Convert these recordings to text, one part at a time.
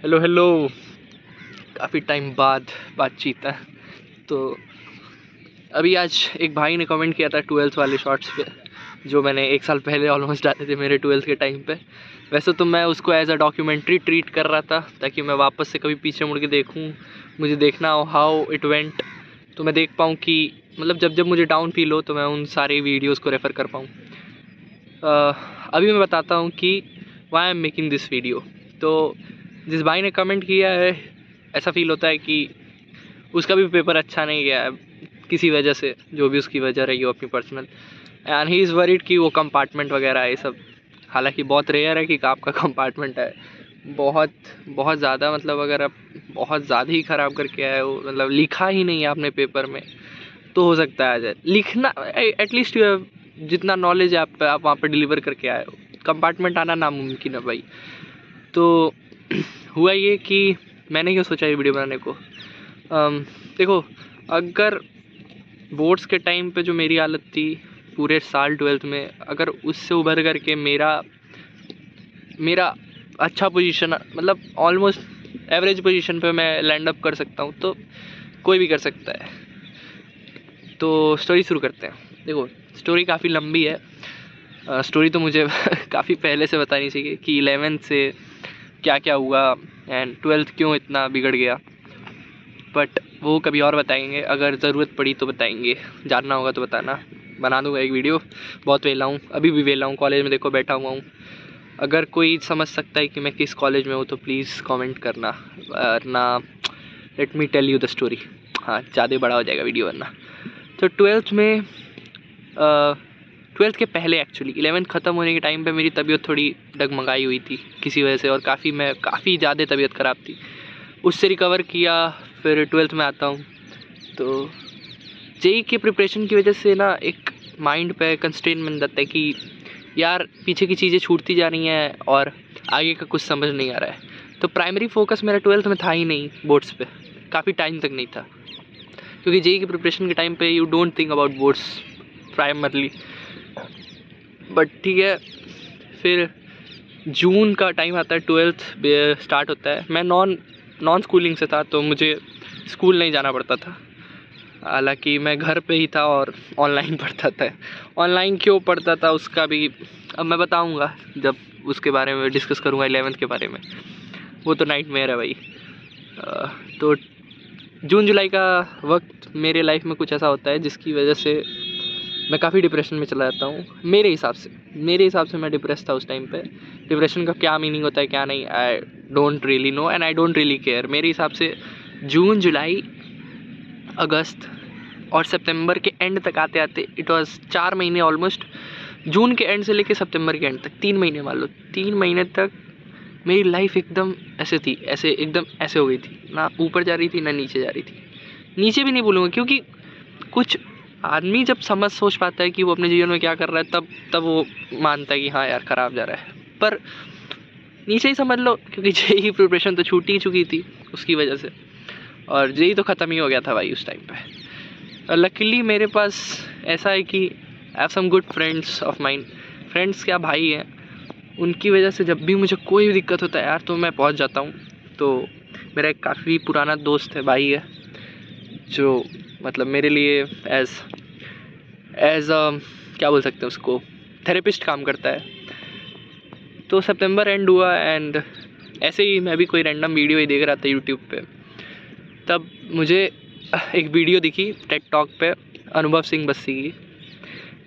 Hello hello, काफ़ी time बाद बातचीत है। तो अभी आज एक भाई ने कमेंट किया था 12th वाले शॉर्ट्स पे, जो मैंने 1 साल पहले ऑलमोस्ट डाले थे मेरे 12th के टाइम पे। वैसे तो मैं उसको एज अ डॉक्यूमेंट्री ट्रीट कर रहा था, ताकि मैं वापस से कभी पीछे मुड़ के देखूँ, मुझे देखना हो हाउ इट वेंट, तो मैं देख पाऊँ कि मतलब जब जब मुझे डाउन फील हो तो मैं उन सारे वीडियोज़ को रेफ़र कर पाऊँ। अभी मैं बताता हूँ कि why I am making this video. तो जिस भाई ने कमेंट किया है, ऐसा फील होता है कि उसका भी पेपर अच्छा नहीं गया है किसी वजह से, जो भी उसकी वजह रही हो अपनी personal, and he is worried कि वो कंपार्टमेंट वगैरह है सब। हालांकि बहुत रेयर है कि आपका कंपार्टमेंट है, बहुत बहुत ज़्यादा, मतलब अगर आप बहुत ज़्यादा ही ख़राब करके आए हो, मतलब लिखा ही नहीं है आपने पेपर में, तो हो सकता है आ जाए। लिखना एटलीस्ट जितना नॉलेज है आप वहाँ पर डिलीवर करके आए हो, कंपार्टमेंट आना नामुमकिन है भाई। तो हुआ ये कि मैंने क्यों सोचा ये वीडियो बनाने को। देखो, अगर बोर्ड्स के टाइम पे जो मेरी हालत थी पूरे साल 12th में, अगर उससे उभर करके मेरा अच्छा पोजीशन, मतलब ऑलमोस्ट एवरेज पोजीशन पे मैं लैंड अप कर सकता हूँ, तो कोई भी कर सकता है। तो स्टोरी शुरू करते हैं। देखो, स्टोरी काफ़ी लंबी है। स्टोरी तो मुझे काफ़ी पहले से बतानी चाहिए कि 11th से क्या क्या हुआ एंड 12th क्यों इतना बिगड़ गया, बट वो कभी और बताएंगे। अगर ज़रूरत पड़ी तो बताएंगे, जानना होगा तो बताना, बना दूंगा एक वीडियो। बहुत वेला हूँ, अभी भी वेला हूँ, कॉलेज में देखो बैठा हुआ हूँ। अगर कोई समझ सकता है कि मैं किस कॉलेज में हूँ तो प्लीज़ कमेंट करना, वरना let me tell you the story. हाँ, ज़्यादा बड़ा हो जाएगा वीडियो वरना। तो 12th में 12th के पहले एक्चुअली 11th ख़त्म होने के टाइम पे मेरी तबीयत थोड़ी डगमगाई हुई थी किसी वजह से, और काफ़ी ज़्यादा तबीयत ख़राब थी। उससे रिकवर किया, फिर 12th में आता हूँ। तो जेई के प्रिपरेशन की वजह से ना एक माइंड पे कंस्ट्रेन बन जाता है कि यार पीछे की चीज़ें छूटती जा रही हैं और आगे का कुछ समझ नहीं आ रहा है। तो प्राइमरी फोकस मेरा 12th में था ही नहीं बोर्ड्स पे, काफ़ी टाइम तक नहीं था, क्योंकि जेई की प्रिपरेशन के टाइम पे you don't think about boards primarily. But ठीक है, फिर जून का टाइम आता है, 12th स्टार्ट होता है। मैं नॉन स्कूलिंग से था, तो मुझे स्कूल नहीं जाना पड़ता था। हालांकि मैं घर पे ही था और ऑनलाइन पढ़ता था। ऑनलाइन क्यों पढ़ता था उसका भी अब मैं बताऊंगा, जब उसके बारे में डिस्कस करूंगा 11th के बारे में। वो तो नाइटमेयर है भाई। तो जून जुलाई का वक्त मेरे लाइफ में कुछ ऐसा होता है जिसकी वजह से मैं काफ़ी डिप्रेशन में चला जाता हूँ। मेरे हिसाब से मैं डिप्रेस था उस टाइम पे। डिप्रेशन का क्या मीनिंग होता है क्या नहीं, I don't really know and I don't really care. मेरे हिसाब से जून जुलाई अगस्त और सितंबर के एंड तक आते आते इट वाज 4 महीने ऑलमोस्ट। जून के एंड से लेके सितंबर के एंड तक 3 महीने, मान लो 3 महीने तक मेरी लाइफ एकदम ऐसे थी, ऐसे एकदम ऐसे हो गई थी, ना ऊपर जा रही थी ना नीचे जा रही थी। नीचे भी नहीं बोलूँगा, क्योंकि कुछ आदमी जब सोच पाता है कि वो अपने जीवन में क्या कर रहा है, तब वो मानता है कि हाँ यार ख़राब जा रहा है। पर नीचे ही समझ लो, क्योंकि जेई प्रिपरेशन तो छूट ही चुकी थी उसकी वजह से, और जेई तो ख़त्म ही हो गया था भाई उस टाइम पे। लकीली मेरे पास ऐसा है कि I have some good friends of mine. Friends क्या, भाई हैं। उनकी वजह से जब भी मुझे कोई भी दिक्कत होता है यार, तो मैं पहुंच जाता हूँ। तो मेरा एक काफ़ी पुराना दोस्त है, भाई है, जो मतलब मेरे लिए एज क्या बोल सकते हैं उसको, थेरेपिस्ट काम करता है। तो सितंबर एंड हुआ एंड ऐसे ही मैं भी कोई रैंडम वीडियो ही देख रहा था यूट्यूब पे, तब मुझे एक वीडियो दिखी टेड टॉक पे अनुभव सिंह बस्सी की।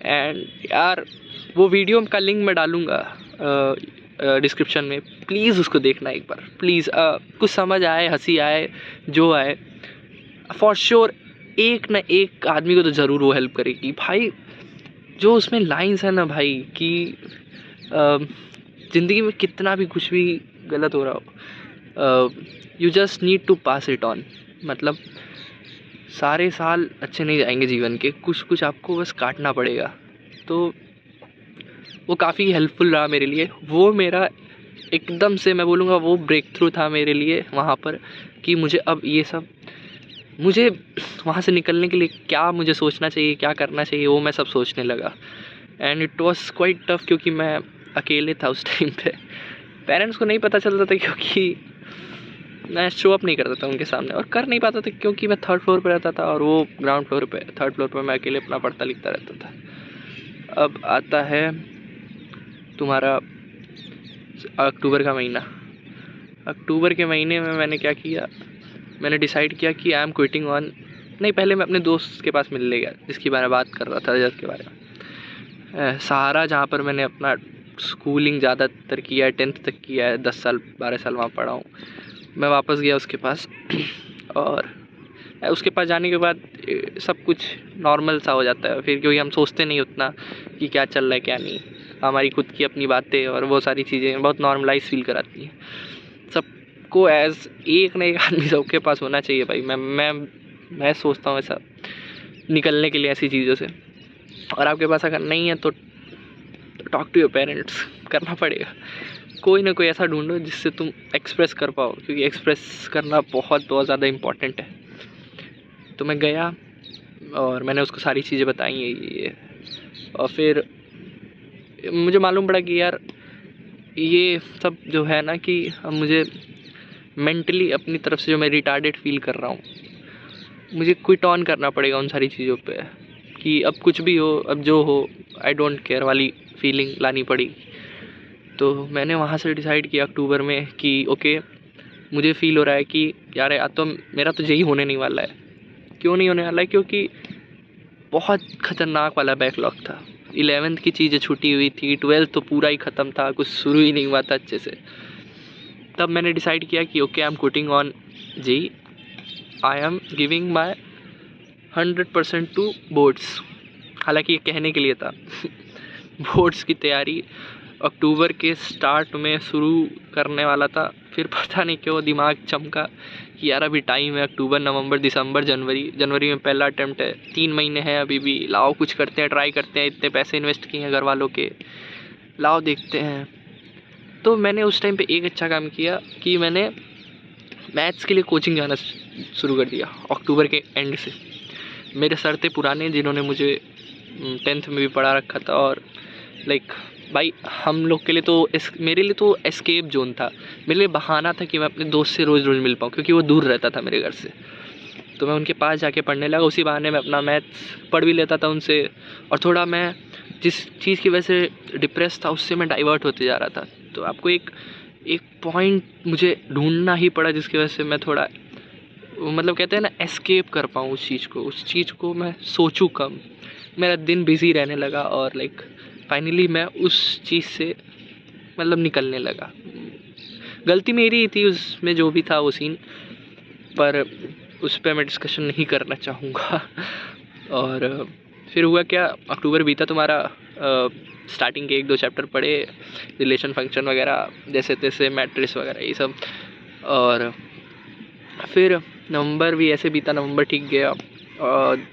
एंड यार वो वीडियो का लिंक मैं डालूँगा डिस्क्रिप्शन में, प्लीज़ उसको देखना एक बार प्लीज़। कुछ समझ आए, हंसी आए, जो आए, फॉर श्योर एक ना एक आदमी को तो ज़रूर वो हेल्प करेगी भाई। जो उसमें लाइंस है ना भाई कि ज़िंदगी में कितना भी कुछ भी गलत हो रहा हो, you just need to pass it on. मतलब सारे साल अच्छे नहीं जाएंगे जीवन के, कुछ कुछ आपको बस काटना पड़ेगा। तो वो काफ़ी हेल्पफुल रहा मेरे लिए। वो मेरा एकदम से मैं बोलूँगा वो ब्रेक थ्रू था मेरे लिए वहाँ पर, कि मुझे अब ये सब, मुझे वहाँ से निकलने के लिए क्या मुझे सोचना चाहिए, क्या करना चाहिए, वो मैं सब सोचने लगा। And it was quite tough, क्योंकि मैं अकेले था उस टाइम पे। पेरेंट्स को नहीं पता चलता था, क्योंकि मैं शो अप नहीं करता था उनके सामने, और कर नहीं पाता था क्योंकि मैं थर्ड फ्लोर पे रहता था और वो ग्राउंड फ्लोर पे। थर्ड फ्लोर पे मैं अकेले अपना पढ़ता लिखता रहता था। अब आता है तुम्हारा अक्टूबर का महीना। अक्टूबर के महीने में मैंने क्या किया, मैंने डिसाइड किया कि आई एम क्विटिंग ऑन, नहीं पहले मैं अपने दोस्त के पास मिलने गया जिसकी बारे में बात कर रहा था, रजत के बारे में। सहारा, जहाँ पर मैंने अपना स्कूलिंग ज़्यादातर किया है, 10th तक किया है, 10 साल 12 साल वहाँ पढ़ा हूँ। मैं वापस गया उसके पास और उसके पास जाने के बाद सब कुछ नॉर्मल सा हो जाता है फिर, क्योंकि हम सोचते नहीं उतना कि क्या चल रहा है क्या नहीं। हमारी खुद की अपनी बातें और वो सारी चीज़ें बहुत नॉर्मलाइज फील कराती हैं। सबको एज एक न एक आदमी सबके पास होना चाहिए भाई। मैं सोचता हूँ ऐसा, निकलने के लिए ऐसी चीज़ों से। और आपके पास अगर नहीं है तो टॉक टू योर पेरेंट्स, करना पड़ेगा। कोई ना कोई ऐसा ढूंढो जिससे तुम एक्सप्रेस कर पाओ, क्योंकि एक्सप्रेस करना बहुत ज़्यादा इम्पॉर्टेंट है। तो मैं गया और मैंने उसको सारी चीज़ें बताई ये, और फिर मुझे मालूम पड़ा कि यार ये सब जो है ना, कि अब मुझे मेंटली अपनी तरफ से जो मैं रिटार्डेड फील कर रहा हूँ, मुझे क्विट ऑन करना पड़ेगा उन सारी चीज़ों पे, कि अब कुछ भी हो, अब जो हो आई डोंट केयर वाली फीलिंग लानी पड़ी। तो मैंने वहाँ से डिसाइड किया अक्टूबर में कि ओके, मुझे फ़ील हो रहा है कि यार या तो मेरा तो यही होने नहीं वाला है। क्यों नहीं होने वाला है? क्योंकि बहुत ख़तरनाक वाला बैकलॉग था। 11th की चीज़ें छूटी हुई थी, 12th तो पूरा ही ख़त्म था, कुछ शुरू ही नहीं हुआ था अच्छे से। तब मैंने डिसाइड किया कि okay, I am quitting on JEE, I am giving my 100% to boards. हालांकि ये कहने के लिए था बोर्ड्स की तैयारी अक्टूबर के स्टार्ट में शुरू करने वाला था, फिर पता नहीं क्यों दिमाग चमका कि यार अभी टाइम है, अक्टूबर नवंबर दिसंबर जनवरी में पहला अटेम्प्ट है, 3 महीने हैं अभी भी, लाओ कुछ करते हैं, ट्राई करते हैं, इतने पैसे इन्वेस्ट किए हैं घर वालों के, लाओ देखते हैं। तो मैंने उस टाइम पे एक अच्छा काम किया कि मैंने मैथ्स के लिए कोचिंग जाना शुरू कर दिया अक्टूबर के एंड से। मेरे सर थे पुराने जिन्होंने मुझे 10th में भी पढ़ा रखा था, और लाइक भाई हम लोग के लिए तो मेरे लिए तो एस्केप जोन था, मेरे लिए बहाना था कि मैं अपने दोस्त से रोज़ रोज़ मिल पाऊँ, क्योंकि वो दूर रहता था मेरे घर से। तो मैं उनके पास जाके पढ़ने लगा, उसी बहाने मैं अपना मैथ्स पढ़ भी लेता था उनसे, और थोड़ा मैं जिस चीज़ की वजह से डिप्रेस था उससे मैं डाइवर्ट होते जा रहा था। तो आपको एक पॉइंट मुझे ढूंढना ही पड़ा जिसकी वजह से मैं थोड़ा, मतलब कहते हैं ना, एस्केप कर पाऊँ उस चीज़ को मैं सोचूं कम। मेरा दिन बिज़ी रहने लगा और लाइक फाइनली मैं उस चीज़ से मतलब निकलने लगा। गलती मेरी ही थी उसमें जो भी था वो सीन, पर उस पर मैं डिस्कशन नहीं करना चाहूँगा। और फिर हुआ क्या, अक्टूबर बीता, तुम्हारा स्टार्टिंग के 1-2 चैप्टर पढ़े, रिलेशन फंक्शन वगैरह जैसे तैसे, मैट्रिक्स वगैरह ये सब। और फिर नवंबर भी ऐसे बीता, नवंबर ठीक गया। और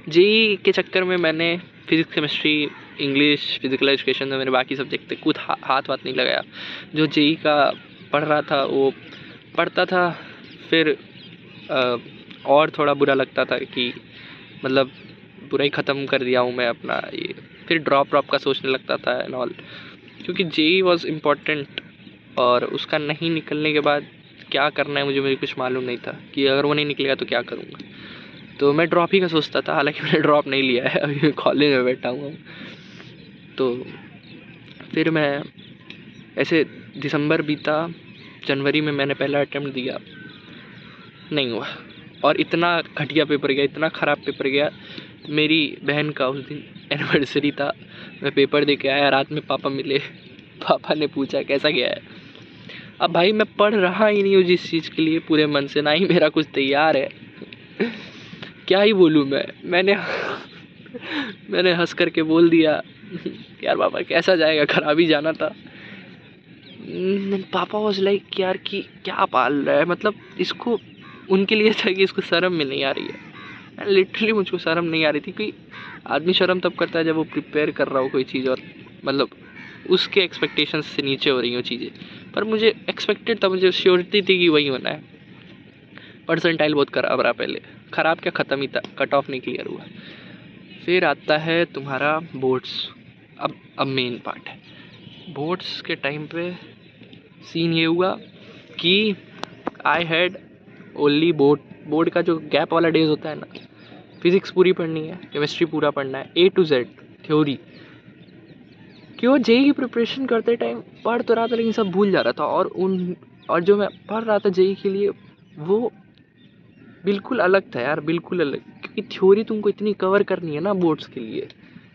जेई के चक्कर में मैंने physics chemistry English physical education में मेरे बाकी सब्जेक्ट पे कुछ हाथ नहीं लगाया। जो जेई का पढ़ रहा था वो पढ़ता था, फिर और थोड़ा बुरा लगता था कि मतलब पूरा ही ख़त्म कर दिया हूँ मैं अपना ये। फिर ड्रॉप का सोचने लगता था एंड ऑल, क्योंकि जेई वॉज इम्पॉर्टेंट, और उसका नहीं निकलने के बाद क्या करना है मुझे कुछ मालूम नहीं था कि अगर वो नहीं निकलेगा तो क्या करूँगा। तो मैं ड्रॉप ही का सोचता था, हालांकि मैंने ड्रॉप नहीं लिया है, अभी मैं कॉलेज में बैठा हुआ हूँ। तो फिर मैं ऐसे दिसंबर बीता, जनवरी में मैंने पहला अटेम्प्ट दिया, नहीं हुआ, और इतना घटिया पेपर गया, इतना ख़राब पेपर गया। मेरी बहन का उस दिन एनिवर्सरी था, मैं पेपर दे के आया, रात में पापा मिले, पापा ने पूछा कैसा गया है। अब भाई मैं पढ़ रहा ही नहीं हूँ जिस चीज़ के लिए पूरे मन से, ना ही मेरा कुछ तैयार है, क्या ही बोलूँ मैंने हंस करके बोल दिया यार पापा कैसा जाएगा, खराब ही जाना था। पापा वाज लाइक यार कि क्या पाल रहा है, मतलब इसको, उनके लिए था कि इसको शर्म में नहीं आ रही है। लिटरली मुझको शर्म नहीं आ रही थी, कि आदमी शर्म तब करता है जब वो प्रिपेयर कर रहा हो कोई चीज़, और मतलब उसके एक्सपेक्टेशंस से नीचे हो रही हो चीज़ें। पर मुझे एक्सपेक्टेड था, मुझे श्योरिटी थी कि वही होना है। परसेंटाइल बहुत खराब रहा पहले, ख़राब क्या ख़त्म ही था, कट ऑफ नहीं क्लियर हुआ। फिर आता है तुम्हारा बोर्ड्स। अब मेन पार्ट है बोर्ड्स के टाइम पे। सीन ये हुआ कि आई हैड ओनली बोर्ड का जो गैप वाला डेज होता है ना, फिजिक्स पूरी पढ़नी है, केमिस्ट्री पूरा पढ़ना है, A to Z थ्योरी। क्यों जेई की प्रिपरेशन करते टाइम पढ़ तो रहा था लेकिन सब भूल जा रहा था, और जो मैं पढ़ रहा था जेई के लिए वो बिल्कुल अलग था यार, बिल्कुल अलग। क्योंकि थ्योरी तुमको इतनी कवर करनी है ना बोर्ड्स के लिए,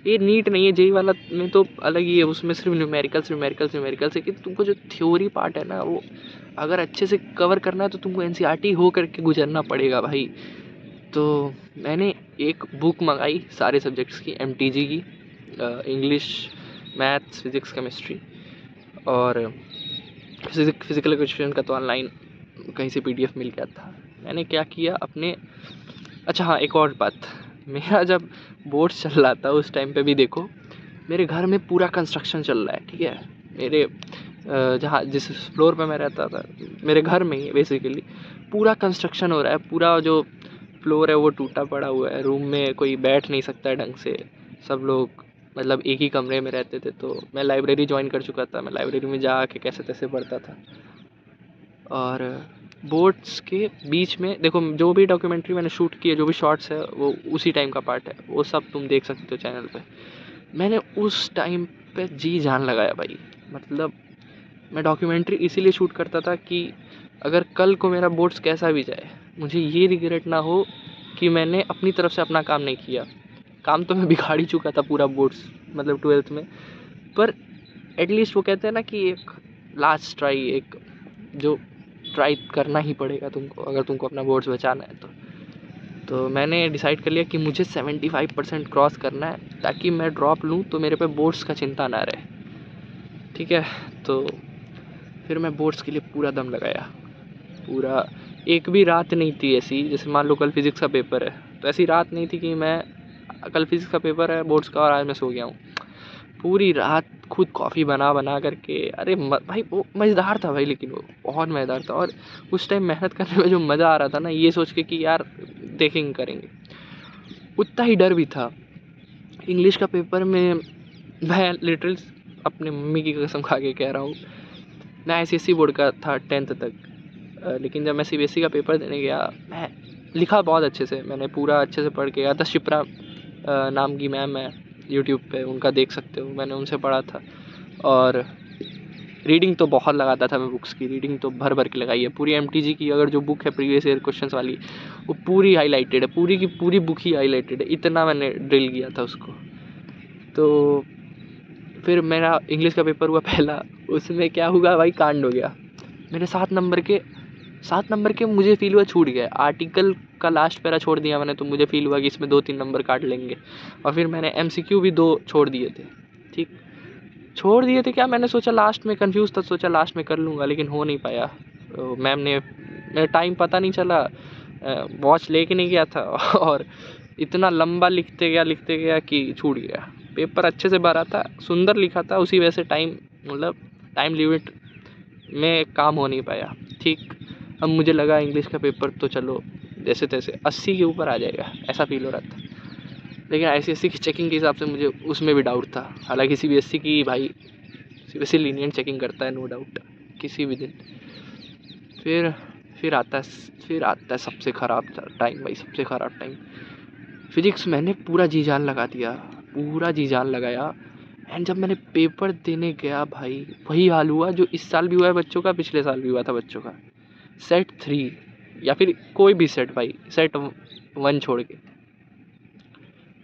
ये नीट नहीं है। जेई वाला में तो अलग ही है, उसमें सिर्फ न्यूमेरिकल्स है कि तुमको जो थ्योरी पार्ट है ना वो अगर अच्छे से कवर करना है तो तुमको एनसीईआरटी हो करके गुजरना पड़ेगा भाई। तो मैंने एक बुक मंगाई सारे सब्जेक्ट्स की, MTG की, इंग्लिश, मैथ्स, फिज़िक्स, केमिस्ट्री, और फिज़िकल एजुकेशन का तो ऑनलाइन कहीं से PDF मिल गया था। मैंने क्या किया अपने, अच्छा हाँ एक और बात, मेरा जब बोर्ड चल रहा था उस टाइम पे भी देखो मेरे घर में पूरा कंस्ट्रक्शन चल रहा है, ठीक है। मेरे जहाँ जिस फ्लोर पे मैं रहता था मेरे घर में ही बेसिकली पूरा कंस्ट्रक्शन हो रहा है, पूरा जो फ्लोर है वो टूटा पड़ा हुआ है, रूम में कोई बैठ नहीं सकता है ढंग से, सब लोग मतलब एक ही कमरे में रहते थे। तो मैं लाइब्रेरी ज्वाइन कर चुका था, मैं लाइब्रेरी में जा के कैसे तैसे पढ़ता था। और बोर्ड्स के बीच में देखो जो भी डॉक्यूमेंट्री मैंने शूट की है, जो भी शॉर्ट्स है वो उसी टाइम का पार्ट है, वो सब तुम देख सकते हो चैनल पे। मैंने उस टाइम पे जी जान लगाया भाई, मतलब मैं डॉक्यूमेंट्री इसीलिए शूट करता था कि अगर कल को मेरा बोर्ड्स कैसा भी जाए मुझे ये रिग्रेट ना हो कि मैंने अपनी तरफ से अपना काम नहीं किया। काम तो मैं बिगाड़ ही चुका था पूरा बोर्ड्स मतलब 12th में, पर एटलीस्ट वो कहते हैं ना कि एक लास्ट ट्राई, एक जो ट्राई करना ही पड़ेगा तुमको अगर तुमको अपना बोर्ड्स बचाना है तो मैंने डिसाइड कर लिया कि मुझे 75% क्रॉस करना है ताकि मैं ड्रॉप लूँ तो मेरे पे बोर्ड्स का चिंता ना रहे, ठीक है। तो फिर मैं बोर्ड्स के लिए पूरा दम लगाया, पूरा एक भी रात नहीं थी ऐसी, जैसे मान लो कल फिज़िक्स का पेपर है तो ऐसी रात नहीं थी कि मैं कल फिज़िक्स का पेपर है बोर्ड्स का और आज मैं सो गया हूँ। पूरी रात खुद कॉफ़ी बना करके, अरे भाई वो मज़ेदार था भाई, लेकिन वो बहुत मज़ेदार था। और उस टाइम मेहनत करने में जो मज़ा आ रहा था ना, ये सोच के कि यार देखेंगे करेंगे, उतना ही डर भी था। इंग्लिश का पेपर में मैं लिटरल अपने मम्मी की कसम खा के कह रहा हूँ, मैं ICSE बोर्ड का था 10th तक, लेकिन जब मैं CBSE का पेपर देने गया मैं लिखा बहुत अच्छे से, मैंने पूरा अच्छे से पढ़ के गया था। शिप्रा नाम की मैम है यूट्यूब पे, उनका देख सकते हो, मैंने उनसे पढ़ा था। और रीडिंग तो बहुत लगाता था मैं, बुक्स की रीडिंग तो भर भर के लगाई है। पूरी MTG की अगर जो बुक है प्रीवियस ईयर क्वेश्चंस वाली वो पूरी हाईलाइटेड है, पूरी की पूरी बुक ही हाईलाइटेड है, इतना मैंने ड्रिल किया था उसको। तो फिर मेरा इंग्लिश का पेपर हुआ पहला, उसमें क्या हुआ भाई, कांड हो गया। मेरे 7 नंबर के मुझे फील हुआ छूट गया। आर्टिकल का लास्ट पैरा छोड़ दिया मैंने तो मुझे फील हुआ कि इसमें 2-3 नंबर काट लेंगे। और फिर मैंने MCQ भी 2 छोड़ दिए थे, ठीक छोड़ दिए थे क्या, मैंने सोचा लास्ट में कंफ्यूज था, सोचा लास्ट में कर लूँगा, लेकिन हो नहीं पाया। तो मैम ने मेरा टाइम पता नहीं चला, वॉच लेके नहीं गया था और इतना लंबा लिखते गया कि छूट गया। पेपर अच्छे से भरा था, सुंदर लिखा था, उसी वजह से टाइम लिमिट में काम हो नहीं पाया, ठीक। अब मुझे लगा इंग्लिश का पेपर तो चलो जैसे तैसे 80 के ऊपर आ जाएगा, ऐसा फील हो रहा था। लेकिन ICSE की चेकिंग के हिसाब से मुझे उसमें भी डाउट था। हालांकि CBSE की भाई CBSE लीनियंट चेकिंग करता है, नो डाउट, किसी भी दिन। फिर आता है सबसे ख़राब टाइम भाई, सबसे ख़राब टाइम। फिज़िक्स मैंने पूरा जी जान लगा दिया, पूरा जी जान लगाया, एंड जब मैंने पेपर देने गया भाई वही हाल हुआ जो इस साल भी हुआ है बच्चों का, पिछले साल भी हुआ था बच्चों का। सेट 3 या फिर कोई भी सेट भाई, सेट 1 छोड़ के,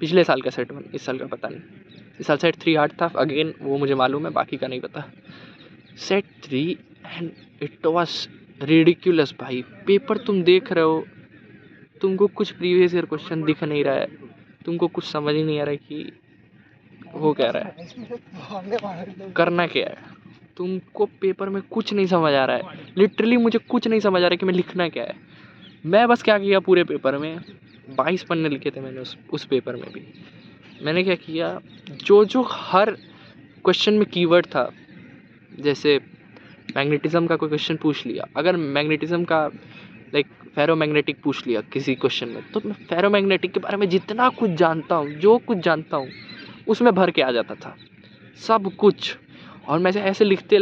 पिछले साल का सेट 1, इस साल का पता नहीं। इस साल सेट 3 हार्ड था अगेन, वो मुझे मालूम है, बाकी का नहीं पता। Set 3 and it was ridiculous भाई। पेपर तुम देख रहे हो, तुमको कुछ प्रीवियस ईयर क्वेश्चन दिख नहीं रहा है, तुमको कुछ समझ ही नहीं आ रहा है कि वो कह रहा है करना क्या है, तुमको पेपर में कुछ नहीं समझ आ रहा है। लिटरली मुझे कुछ नहीं समझ आ रहा है कि मैं लिखना क्या है। मैं बस क्या किया, पूरे पेपर में 22 पन्ने लिखे थे मैंने उस पेपर में भी। मैंने क्या किया, जो हर क्वेश्चन में कीवर्ड था, जैसे मैग्नेटिज्म का कोई क्वेश्चन पूछ लिया, अगर मैग्नेटिज्म का लाइक फेरोमैग्नेटिक पूछ लिया किसी क्वेश्चन में, तो मैं फेरोमैग्नेटिक के बारे में जितना कुछ जानता हूँ, जो कुछ जानता हूँ उसमें भर के आ जाता था सब कुछ। और मैं ऐसे लिखते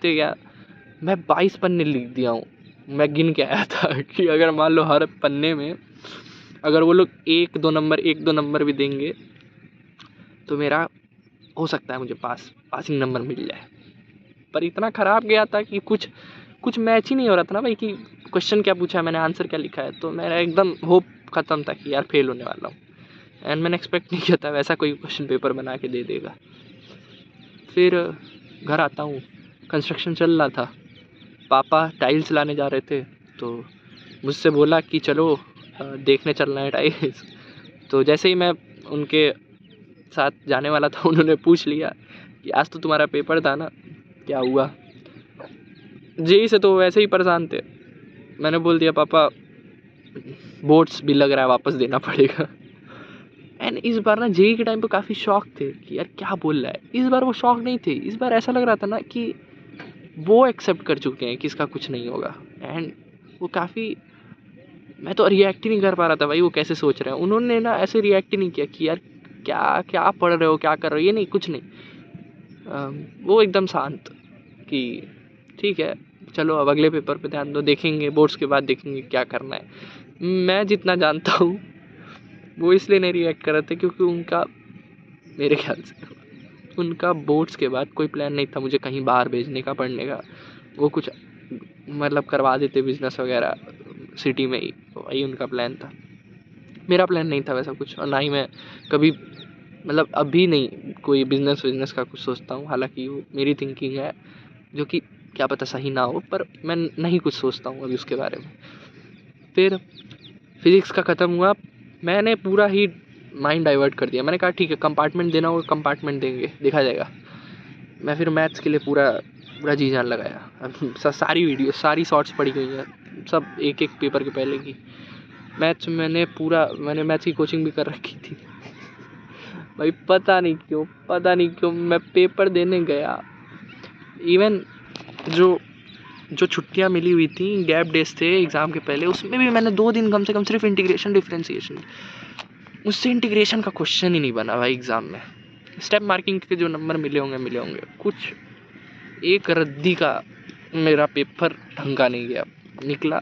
गया, मैं 22 पन्ने लिख दिया हूँ मैं गिन के आया था कि अगर मान लो हर पन्ने में अगर वो लोग 1-2 नंबर भी देंगे तो मेरा हो सकता है मुझे पासिंग नंबर मिल जाए। पर इतना ख़राब गया था कि कुछ मैच ही नहीं हो रहा था ना भाई, कि क्वेश्चन क्या पूछा है मैंने, आंसर क्या लिखा है। तो मेरा एकदम होप ख़त्म था कि यार फेल होने वाला हूँ। एंड मैंने एक्सपेक्ट नहीं किया था वैसा कोई क्वेश्चन पेपर बना के दे देगा। फिर घर आता हूँ, कंस्ट्रक्शन चल रहा था, पापा टाइल्स लाने जा रहे थे तो मुझसे बोला कि चलो देखने चलना है टाइल्स। तो जैसे ही मैं उनके साथ जाने वाला था उन्होंने पूछ लिया कि आज तो तुम्हारा पेपर था ना, क्या हुआ। जेई से तो वैसे ही परेशान थे। मैंने बोल दिया पापा बोर्ड्स भी लग रहा है वापस देना पड़ेगा। एंड इस बार ना जेई के टाइम पे काफ़ी शॉक थे कि यार क्या बोल रहा है। इस बार वो शॉक नहीं थे, इस बार ऐसा लग रहा था ना कि वो एक्सेप्ट कर चुके हैं कि इसका कुछ नहीं होगा। एंड वो काफ़ी, मैं तो रिएक्ट ही नहीं कर पा रहा था भाई वो कैसे सोच रहे हैं। उन्होंने ना ऐसे रिएक्ट ही नहीं किया कि यार क्या क्या पढ़ रहे हो, क्या कर रहे हो, ये नहीं, कुछ नहीं। वो एकदम शांत कि ठीक है चलो अब अगले पेपर पे ध्यान दो, देखेंगे बोर्ड्स के बाद देखेंगे क्या करना है। मैं जितना जानता हूँ वो इसलिए नहीं रिएक्ट कर रहे थे क्योंकि उनका, मेरे ख्याल से उनका बोर्ड्स के बाद कोई प्लान नहीं था मुझे कहीं बाहर भेजने का, पढ़ने का। वो कुछ मतलब करवा देते बिजनेस वगैरह सिटी में ही, वही उनका प्लान था। मेरा प्लान नहीं था वैसा कुछ, और ना ही मैं कभी मतलब अभी नहीं कोई बिजनेस का कुछ सोचता हूँ। हालांकि वो मेरी थिंकिंग है जो कि क्या पता सही ना हो, पर मैं नहीं कुछ सोचता हूँ अभी उसके बारे में। फिर फिज़िक्स का ख़त्म हुआ, मैंने पूरा ही माइंड डाइवर्ट कर दिया। मैंने कहा ठीक है कंपार्टमेंट देना होगा, कंपार्टमेंट देंगे, देखा जाएगा। मैं फिर मैथ्स के लिए पूरा जी जान लगाया। अब सारी वीडियो सारी शॉर्ट्स पड़ी गई हैं, सब एक एक पेपर के पहले की। मैथ्स मैंने मैथ्स की कोचिंग भी कर रखी थी भाई। पता नहीं क्यों मैं पेपर देने गया। इवन जो छुट्टियां मिली हुई थी, गैप डेज थे एग्ज़ाम के पहले, उसमें भी मैंने 2 दिन कम से कम सिर्फ इंटीग्रेशन डिफरेंशिएशन, मुझसे इंटीग्रेशन का क्वेश्चन ही नहीं बना भाई एग्ज़ाम में। स्टेप मार्किंग के जो नंबर मिले होंगे कुछ एक रद्दी का मेरा पेपर ढंग का नहीं गया निकला।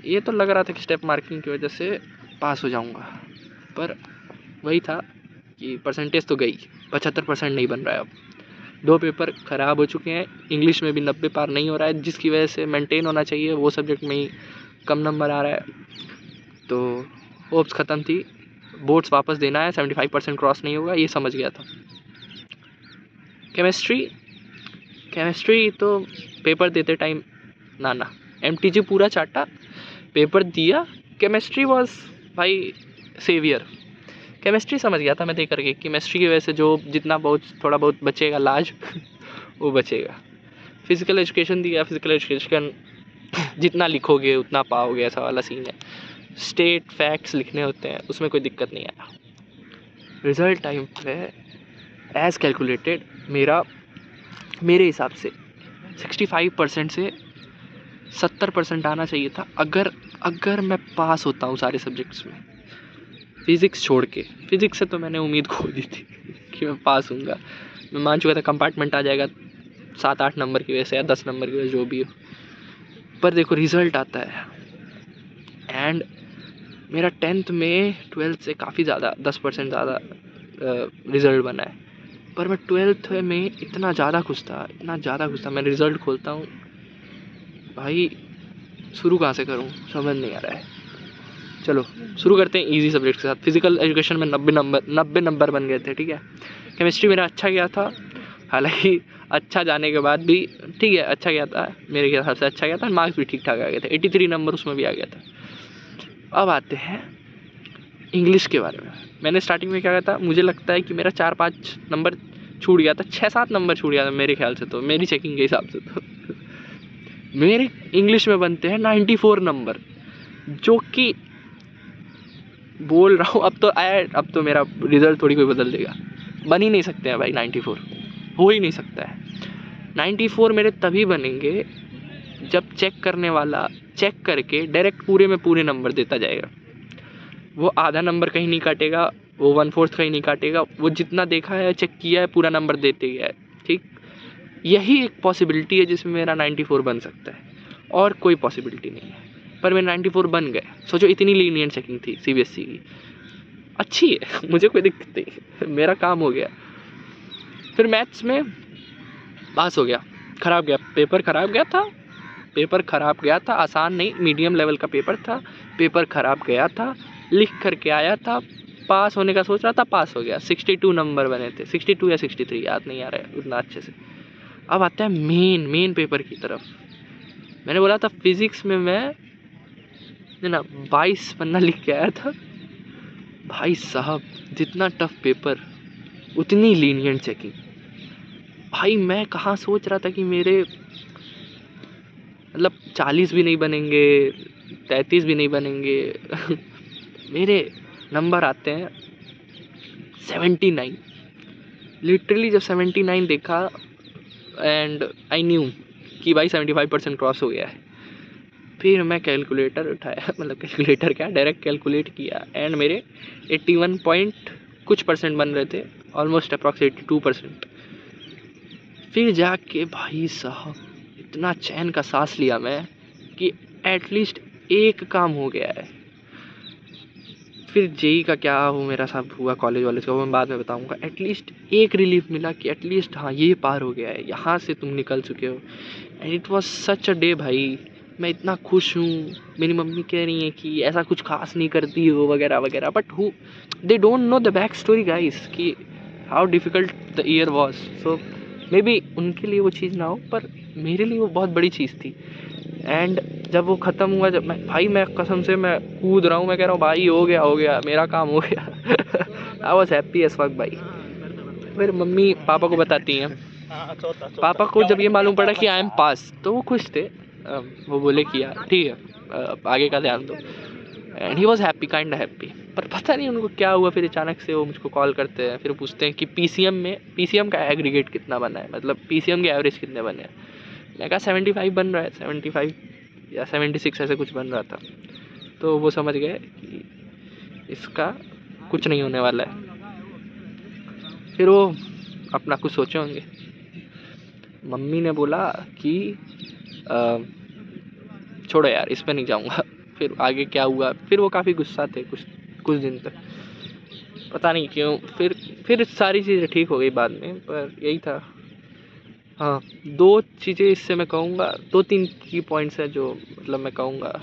ये तो लग रहा था कि स्टेप मार्किंग की वजह से पास हो जाऊंगा, पर वही था कि परसेंटेज तो गई, 75% नहीं बन रहा है अब। 2 पेपर ख़राब हो चुके हैं, इंग्लिश में भी 90 पार नहीं हो रहा है, जिसकी वजह से मेंटेन होना चाहिए वो सब्जेक्ट में ही कम नंबर आ रहा है। तो होप्स ख़त्म थी, बोर्ड्स वापस देना है, 75% क्रॉस नहीं होगा ये समझ गया था। केमिस्ट्री तो पेपर देते टाइम ना MTG पूरा चाटा, पेपर दिया। केमिस्ट्री वॉज भाई सेवियर। केमिस्ट्री समझ गया था मैं देख करके, केमिस्ट्री की वजह से जो जितना बहुत थोड़ा बहुत बचेगा लाज वो बचेगा। फिज़िकल एजुकेशन दिया, फिज़िकल एजुकेशन जितना लिखोगे उतना पाओगे, ऐसा वाला सीन है। स्टेट फैक्ट्स लिखने होते हैं, उसमें कोई दिक्कत नहीं आया। रिज़ल्ट टाइम पे एज़ कैलकुलेटेड मेरे हिसाब से 65% से 70% आना चाहिए था अगर मैं पास होता हूँ सारे सब्जेक्ट्स में, फिज़िक्स छोड़ के। फिज़िक्स से तो मैंने उम्मीद खो दी थी कि मैं पास हूँगा। मैं मान चुका था कंपार्टमेंट आ जाएगा 7-8 नंबर की वजह से या 10 नंबर की वजह से, जो भी हो। पर देखो रिज़ल्ट आता है, एंड मेरा 10th में 12th से काफ़ी ज़्यादा 10% ज़्यादा रिज़ल्ट बना है। पर मैं 12th में इतना ज़्यादा खुश था। मैं रिज़ल्ट खोलता हूँ भाई, शुरू कहाँ से करूँ समझ नहीं आ रहा है। चलो शुरू करते हैं इजी सब्जेक्ट के साथ। फिज़िकल एजुकेशन में 90 नंबर बन गए थे, ठीक है। केमिस्ट्री मेरा अच्छा गया था, हालांकि अच्छा जाने के बाद भी ठीक है अच्छा गया था, मेरे हिसाब से अच्छा गया था। मार्क्स भी ठीक ठाक आ गए थे, 83 नंबर उसमें भी आ गया था। अब आते हैं इंग्लिश के बारे में। मैंने स्टार्टिंग में क्या कहा था, मुझे लगता है कि मेरा 4-5 नंबर छूट गया था, 6-7 नंबर छूट गया था मेरे ख्याल से, तो मेरी चेकिंग के हिसाब से तो मेरे इंग्लिश में बनते हैं 94 नंबर, जो कि बोल रहा हूँ अब तो मेरा रिज़ल्ट थोड़ी कोई बदल देगा। बन ही नहीं सकते हैं भाई 94, हो ही नहीं सकता है। 94 मेरे तभी बनेंगे जब चेक करने वाला चेक करके डायरेक्ट पूरे में पूरे नंबर देता जाएगा। वो आधा नंबर कहीं नहीं काटेगा, वो 1/4 कहीं नहीं काटेगा, वो जितना देखा है चेक किया है पूरा नंबर देते गया है, ठीक। यही एक पॉसिबिलिटी है जिसमें मेरा 94 बन सकता है। और कोई पॉसिबिलिटी नहीं है। पर मेरे 94 बन गए। सोचो इतनी लीनियंट चेकिंग थी सीबीएसई की, अच्छी है, मुझे कोई दिक्कत नहीं, मेरा काम हो गया। फिर मैथ्स में पास हो गया, खराब गया, पेपर खराब गया था, आसान नहीं मीडियम लेवल का पेपर था, पेपर खराब गया था, लिख करके आया था, पास होने का सोच रहा था, पास हो गया। 62 नंबर बने थे, 62 या 63 याद नहीं आ रहा है उतना अच्छे से। अब आता है मेन पेपर की तरफ। मैंने बोला था फिजिक्स में मैं ना 22 पन्ना लिख के आया था। भाई साहब जितना टफ पेपर उतनी लीनियंट चेकिंग। भाई मैं कहाँ सोच रहा था कि मेरे मतलब 40 भी नहीं बनेंगे, 33 भी नहीं बनेंगे मेरे नंबर आते हैं 79। लिटरली जब 79 देखा एंड आई न्यू कि भाई 75% क्रॉस हो गया है। फिर मैं कैलकुलेटर उठाया, मतलब कैलकुलेटर क्या, डायरेक्ट कैलकुलेट किया एंड मेरे 81 पॉइंट कुछ परसेंट बन रहे थे, ऑलमोस्ट अप्रॉक्स 82%। फिर जाके भाई साहब इतना चैन का सांस लिया मैं कि एटलीस्ट एक काम हो गया है। फिर जेई का क्या वो मेरा सब हुआ कॉलेज वालेज का, वो मैं बाद में बताऊंगा। एटलीस्ट एक रिलीफ मिला कि एटलीस्ट हाँ ये पार हो गया है, यहाँ से तुम निकल चुके हो। And it was such a day भाई, मैं इतना खुश हूँ। मेरी मम्मी कह रही है कि ऐसा कुछ खास नहीं करती हो वगैरह वगैरह, but who they don't know the back story guys कि how difficult the year was. So maybe उनके लिए वो चीज़ ना हो, पर मेरे लिए वो बहुत बड़ी चीज़ थी। एंड जब वो ख़त्म हुआ, जब मैं कसम से मैं कूद रहा हूँ, मैं कह रहा हूँ भाई हो गया मेरा काम हो गया I was happy as fuck भाई। फिर मम्मी पापा को बताती हैं, पापा को जब ये मालूम पड़ा कि आई एम पास तो वो खुश थे। वो बोले कि यार ठीक है आगे का ध्यान दो। And he was happy, kind happy. पर पता नहीं उनको क्या हुआ, फिर अचानक से वो मुझको कॉल करते हैं, फिर पूछते हैं कि पीसीएम का एग्रीगेट कितना बना है, मतलब पीसीएम के एवरेज कितने बने हैं। मैंने कहा 75 बन रहा है, 75 या 76 ऐसे कुछ बन रहा था। तो वो समझ गए कि इसका कुछ नहीं होने वाला है। फिर वो अपना कुछ सोचे होंगे। मम्मी ने बोला कि छोड़ो यार इस पे नहीं जाऊँगा। फिर आगे क्या हुआ, फिर वो काफ़ी गुस्सा थे कुछ दिन तक, पता नहीं क्यों। फिर सारी चीज़ें ठीक हो गई बाद में, पर यही था। हाँ, 2 चीज़ें इससे मैं कहूँगा, 2-3 की पॉइंट्स हैं जो मतलब मैं कहूँगा।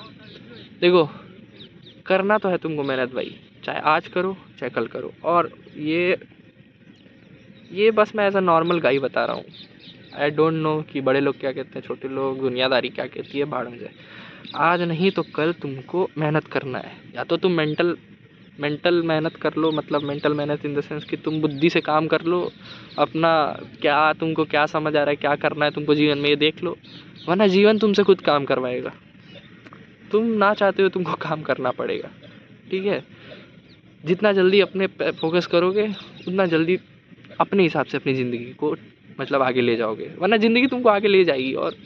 देखो करना तो है तुमको मेहनत भाई, चाहे आज करो चाहे कल करो। और ये बस मैं एज अ नॉर्मल गाई बता रहा हूँ। आई डोंट नो कि बड़े लोग क्या कहते हैं, छोटे लोग दुनियादारी क्या कहती है, भाड़ में जाए। आज नहीं तो कल तुमको मेहनत करना है। या तो तुम मेंटल मेहनत कर लो, मतलब मेंटल मेहनत इन द सेंस कि तुम बुद्धि से काम कर लो अपना, तुमको क्या समझ आ रहा है, क्या करना है तुमको जीवन में, ये देख लो। वरना जीवन तुमसे खुद काम करवाएगा, तुम ना चाहते हो तुमको काम करना पड़ेगा। ठीक है, जितना जल्दी अपने पे फोकस करोगे उतना जल्दी अपने हिसाब से अपनी ज़िंदगी को मतलब आगे ले जाओगे। वरना ज़िंदगी तुमको आगे ले जाएगी और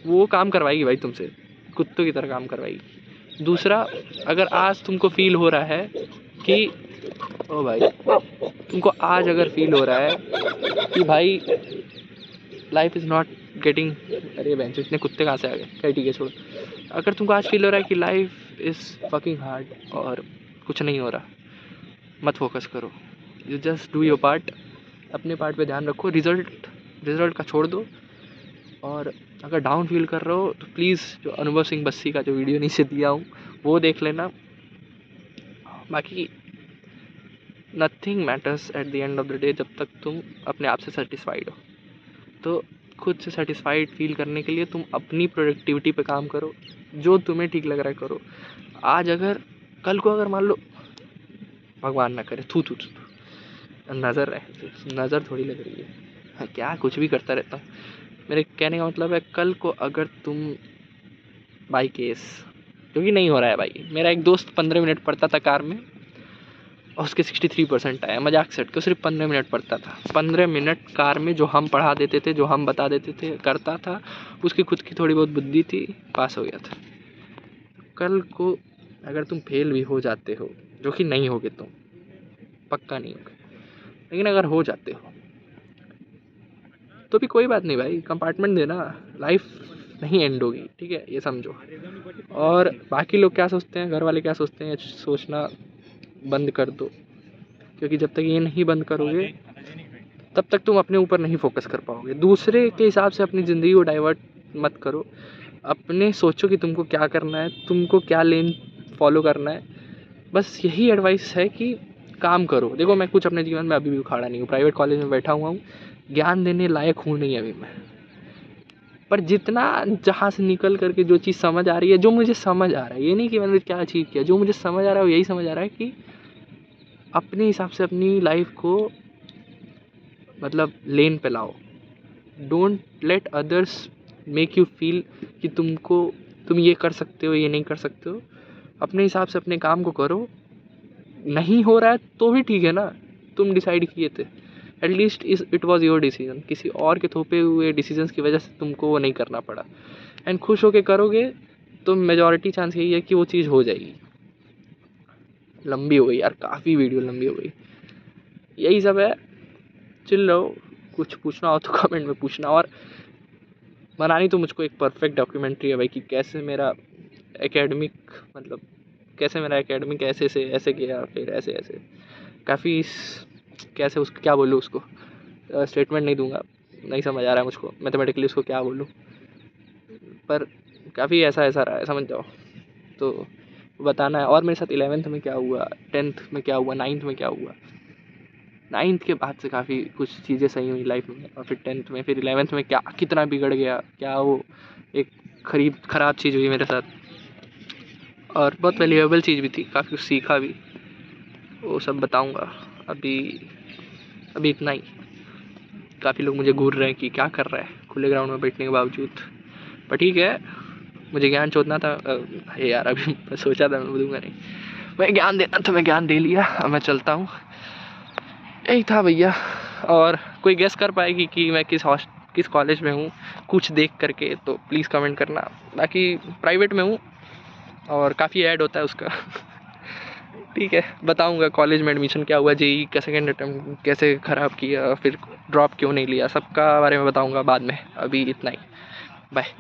वो काम करवाएगी भाई तुमसे, कुत्तों की तरह काम करवाएगी। दूसरा, अगर आज तुमको फील हो रहा है कि ओ भाई, तुमको आज अगर फील हो रहा है कि भाई लाइफ इज़ नॉट गेटिंग, अरे बेंच इतने कुत्ते कहाँ से आ गए, क्या ठीक है छोड़ो। अगर तुमको आज फील हो रहा है कि लाइफ इज़ फकिंग हार्ड और कुछ नहीं हो रहा, मत फोकस करो, you just do your part. अपने पार्ट पे ध्यान रखो, रिजल्ट का छोड़ दो। और अगर डाउन फील कर रहे हो तो प्लीज़ जो अनुभव सिंह बस्सी का जो वीडियो नीचे दिया हूँ वो देख लेना। बाकी nothing matters at the end of the day, जब तक तुम अपने आप से सेटिस्फाइड हो। तो खुद से सेटिस्फाइड फील करने के लिए तुम अपनी प्रोडक्टिविटी पे काम करो, जो तुम्हें ठीक लग रहा है करो। आज अगर कल को अगर मान लो भगवान ना करे थू नज़र थोड़ी लग रही है, क्या कुछ भी करता रहता हूँ। मेरे कहने का मतलब है, कल को अगर तुम बाई केस, जो कि नहीं हो रहा है भाई, मेरा एक दोस्त 15 मिनट पढ़ता था कार में और उसके 63% आया, मजाक सेट के, सिर्फ 15 मिनट पढ़ता था। 15 मिनट कार में जो हम पढ़ा देते थे, जो हम बता देते थे करता था, उसकी खुद की थोड़ी बहुत बुद्धि थी, पास हो गया था। कल को अगर तुम फेल भी हो जाते हो, जो कि नहीं होगे तुम, पक्का नहीं होगे, लेकिन अगर हो जाते हो तो भी कोई बात नहीं भाई, कंपार्टमेंट देना। लाइफ नहीं एंड होगी, ठीक है, ये समझो। और बाकी लोग क्या सोचते हैं, घर वाले क्या सोचते हैं, सोचना बंद कर दो, क्योंकि जब तक ये नहीं बंद करोगे तब तक तुम अपने ऊपर नहीं फोकस कर पाओगे। दूसरे के हिसाब से अपनी ज़िंदगी को डाइवर्ट मत करो, अपने सोचो कि तुमको क्या करना है, तुमको क्या लेन फॉलो करना है। बस यही एडवाइस है कि काम करो। देखो मैं कुछ अपने जीवन में अभी भी उखाड़ा नहीं हूँ, प्राइवेट कॉलेज में बैठा हुआ हूँ, ज्ञान देने लायक हूँ नहीं अभी मैं, पर जितना जहाँ से निकल करके जो चीज़ समझ आ रही है, जो मुझे समझ आ रहा है, ये नहीं कि मैंने क्या अचीव किया, जो मुझे समझ आ रहा है वो यही समझ आ रहा है कि अपने हिसाब से अपनी लाइफ को मतलब लेन पे लाओ। Don't let others make you feel कि तुम ये कर सकते हो, ये नहीं कर सकते हो। अपने हिसाब से अपने काम को करो, नहीं हो रहा है तो भी ठीक है ना, तुम डिसाइड किए थे, at least it was your decision, किसी और के थोपे हुए डिसीजंस की वजह से तुमको वो नहीं करना पड़ा। एंड खुश होके करोगे तो मेजॉरिटी चांस यही है कि वो चीज़ हो जाएगी। लंबी हो गई यार, काफ़ी वीडियो लंबी हो गई। यही सब है, चिल रहो, कुछ पूछना हो तो कमेंट में पूछना। और बनानी तो मुझको एक परफेक्ट डॉक्यूमेंट्री है भाई, कि कैसे मेरा एकेडमिक मतलब कैसे मेरा एकेडमिक ऐसे से ऐसे किया, फिर ऐसे ऐसे काफ़ी कैसे उसको क्या बोलूँ, उसको स्टेटमेंट नहीं दूंगा, नहीं समझ आ रहा है मुझको मैथमेटिकली उसको क्या बोलूँ, पर काफ़ी ऐसा ऐसा रहा है, समझ जाओ। तो बताना है। और मेरे साथ 11th में क्या हुआ, 10th में क्या हुआ, 9th में क्या हुआ। 9th के बाद से काफ़ी कुछ चीज़ें सही हुई लाइफ में, और फिर 10th में, फिर 11th में क्या कितना बिगड़ गया, क्या वो एक ख़राब चीज़ हुई मेरे साथ, और बहुत वैल्यूएबल चीज़ भी थी, काफ़ी कुछ सीखा भी, वो सब बताऊंगा। अभी इतना ही। काफ़ी लोग मुझे घूर रहे हैं कि क्या कर रहा है खुले ग्राउंड में बैठने के बावजूद, पर ठीक है, मुझे ज्ञान चोदना था। यार अभी मैं सोचा था मैं दूंगा नहीं, मैं ज्ञान देना था, मैं ज्ञान दे लिया, अब मैं चलता हूँ। यही था भैया। और कोई गेस कर पाएगी कि मैं किस कॉलेज में हूँ कुछ देख करके, तो प्लीज़ कमेंट करना। बाकी प्राइवेट में हूँ और काफ़ी ऐड होता है उसका ठीक है, बताऊंगा कॉलेज में एडमिशन क्या हुआ, जेईई का सेकेंड अटेम्प्ट कैसे ख़राब किया, फिर ड्रॉप क्यों नहीं लिया, सबका बारे में बताऊंगा बाद में। अभी इतना ही, बाय।